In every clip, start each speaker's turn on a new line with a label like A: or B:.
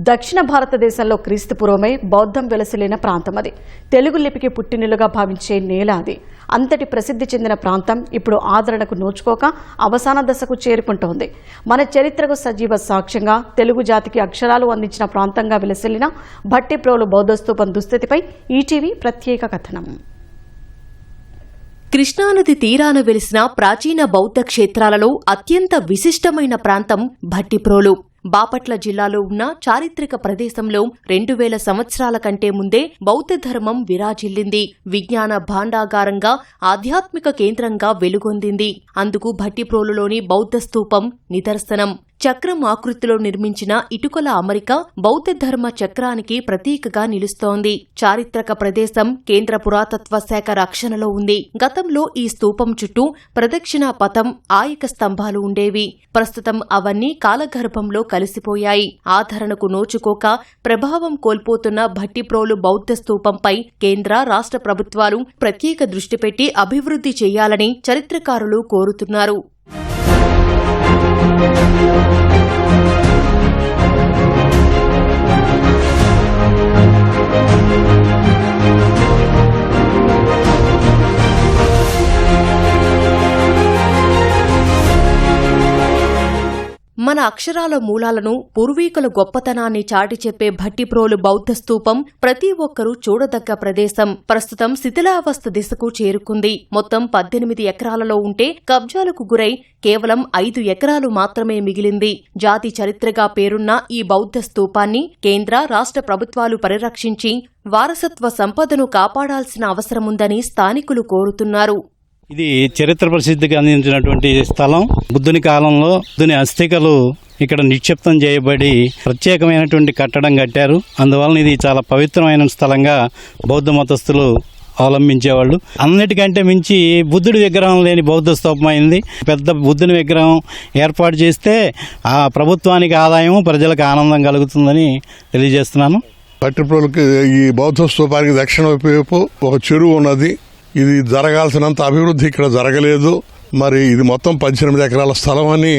A: దక్షిణ భారతదేశంలో క్రీస్తు పూర్వమే బౌద్ధం వెలసిల్లిన ప్రాంతం అది. తెలుగు లిపికి పుట్టినిల్లుగా భావించే నేల అది. అంతటి ప్రసిద్ధి చెందిన ప్రాంతం ఇప్పుడు ఆదరణకు నోచుకోక అవసాన దశకు చేరుకుంటోంది. మన చరిత్రకు సజీవ సాక్ష్యంగా తెలుగు జాతికి అక్షరాలు అందించిన ప్రాంతంగా వెలసిల్లిన భట్టిప్రోలు బౌద్ధ స్తూపం దుస్థితిపై ఈటీవీ ప్రత్యేక కథనం.
B: కృష్ణానది తీరాన వెలిసిన ప్రాచీన బౌద్ధ క్షేత్రాలలో అత్యంత విశిష్టమైన ప్రాంతం భట్టిప్రోలు. బాపట్ల జిల్లాలో ఉన్న చారిత్రక ప్రదేశంలో 2000 సంవత్సరాల కంటే ముందే బౌద్ధ ధర్మం విరాజిల్లింది. విజ్ఞాన భాండాగారంగా, ఆధ్యాత్మిక కేంద్రంగా వెలుగొందింది. అందుకు భట్టిప్రోలులోని బౌద్ధ స్తూపం నిదర్శనం. చక్రం ఆకృతిలో నిర్మించిన ఇటుకల అమరిక బౌద్ధ ధర్మ చక్రానికి ప్రతీకగా నిలుస్తోంది. చారిత్రక ప్రదేశం కేంద్ర పురాతత్వ శాఖ రక్షణలో ఉంది. గతంలో ఈ స్తూపం చుట్టూ ప్రదక్షిణా పథం, ఆయక స్తంభాలు ఉండేవి. ప్రస్తుతం అవన్నీ కాలగర్భంలో కలిసిపోయాయి. ఆదరణకు నోచుకోక ప్రభావం కోల్పోతున్న భట్టిప్రోలు బౌద్ధ స్తూపంపై కేంద్ర, రాష్ట్ర ప్రభుత్వాలు ప్రత్యేక దృష్టి పెట్టి అభివృద్ధి చేయాలని చరిత్రకారులు కోరుతున్నారు. మన అక్షరాల మూలాలను, పూర్వీకుల గొప్పతనాన్ని చాటి చెప్పే భట్టిప్రోలు బౌద్ధ స్తూపం ప్రతి ఒక్కరూ చూడదగ్గ ప్రదేశం. ప్రస్తుతం శిథిలావస్థ దిశకు చేరుకుంది. మొత్తం 18 ఎకరాలలో ఉంటే కబ్జాలకు గురై కేవలం 5 ఎకరాలు మాత్రమే మిగిలింది. జాతి చరిత్రగా పేరున్న ఈ బౌద్ధ స్తూపాన్ని కేంద్ర, రాష్ట్ర ప్రభుత్వాలు పరిరక్షించి వారసత్వ సంపదను కాపాడాల్సిన అవసరముందని స్థానికులు కోరుతున్నారు.
C: ఇది చరిత్ర ప్రసిద్ధికి అందించినటువంటి స్థలం. బుద్ధుని కాలంలో బుద్ధుని అస్థికలు ఇక్కడ నిక్షిప్తం చేయబడి ప్రత్యేకమైనటువంటి కట్టడం కట్టారు. అందువలన ఇది చాలా పవిత్రమైన స్థలంగా బౌద్ధ మతస్థులు అవలంబించేవాళ్ళు. అన్నిటికంటే మించి బుద్ధుడి విగ్రహం లేని బౌద్ధ స్తూపం అయింది. పెద్ద బుద్ధుని విగ్రహం ఏర్పాటు చేస్తే ఆ ప్రభుత్వానికి ఆదాయం, ప్రజలకు ఆనందం కలుగుతుందని తెలియజేస్తున్నాను.
D: భట్టిప్రోలుకి ఈ బౌద్ధ స్తూపానికి దక్షిణ వైపు ఒక చెరువు ఉన్నది. ఇది జరగాల్సినంత అభివృద్ధి ఇక్కడ జరగలేదు. మరి ఇది మొత్తం 18 ఎకరాల స్థలం అని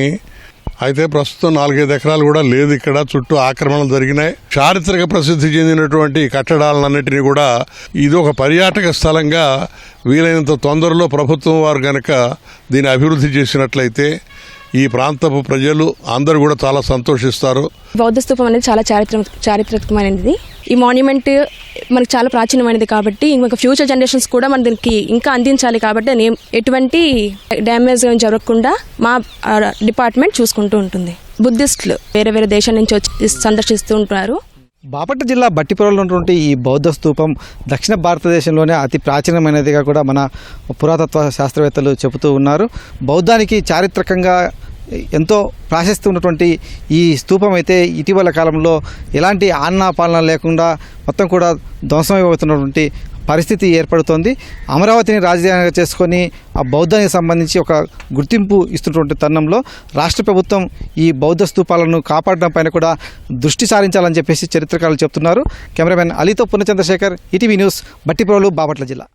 D: అయితే ప్రస్తుతం 4-5 ఎకరాలు కూడా లేదు. ఇక్కడ చుట్టూ ఆక్రమణలు జరిగినాయి. చారిత్రక ప్రసిద్ధి చెందినటువంటి కట్టడాలన్నింటినీ కూడా ఇది ఒక పర్యాటక స్థలంగా వీలైనంత తొందరలో ప్రభుత్వం వారు కనుక దీన్ని అభివృద్ధి చేసినట్లయితే ఈ ప్రాంతపు ప్రజలు అందరూ కూడా చాలా సంతోషిస్తారు.
E: బౌద్ధ స్తూపం అనేది చాలా చారిత్రకమైనది. ఈ మాన్యుమెంట్ మనకు చాలా ప్రాచీనమైనది కాబట్టి ఇంకా ఫ్యూచర్ జనరేషన్స్ కూడా మన దీనికి ఇంకా అందించాలి. కాబట్టి ఎటువంటి డ్యామేజ్ జరగకుండా మా డిపార్ట్మెంట్ చూసుకుంటూ ఉంటుంది. బుద్ధిస్టులు వేరే వేరే దేశం నుంచి వచ్చి సందర్శిస్తూ ఉంటారు.
F: బాపట్ల జిల్లా భట్టిప్రోలులో ఉన్నటువంటి ఈ బౌద్ధ స్తూపం దక్షిణ భారతదేశంలోనే అతి ప్రాచీనమైనదిగా కూడా మన పురాతత్వ శాస్త్రవేత్తలు చెబుతూ ఉన్నారు. బౌద్ధానికి చారిత్రకంగా ఎంతో ప్రాశస్త్యం ఉన్నటువంటి ఈ స్తూపం అయితే ఇటీవల కాలంలో ఎలాంటి ఆలనా లేకుండా మొత్తం కూడా ధ్వంసమైపోతున్నటువంటి పరిస్థితి ఏర్పడుతోంది. అమరావతిని రాజధానిగా చేసుకొని ఆ బౌద్ధానికి సంబంధించి ఒక గుర్తింపు ఇస్తున్నటువంటి తరుణంలో రాష్ట్ర ప్రభుత్వం ఈ బౌద్ధ స్తూపాలను కాపాడడం పైన కూడా దృష్టి సారించాలని చెప్పేసి చరిత్రకారులు చెప్తున్నారు. కెమెరామెన్ అలీతో పూర్ణచంద్రశేఖర్, ఈటీవీ న్యూస్, భట్టిప్రోలు, బాపట్ల జిల్లా.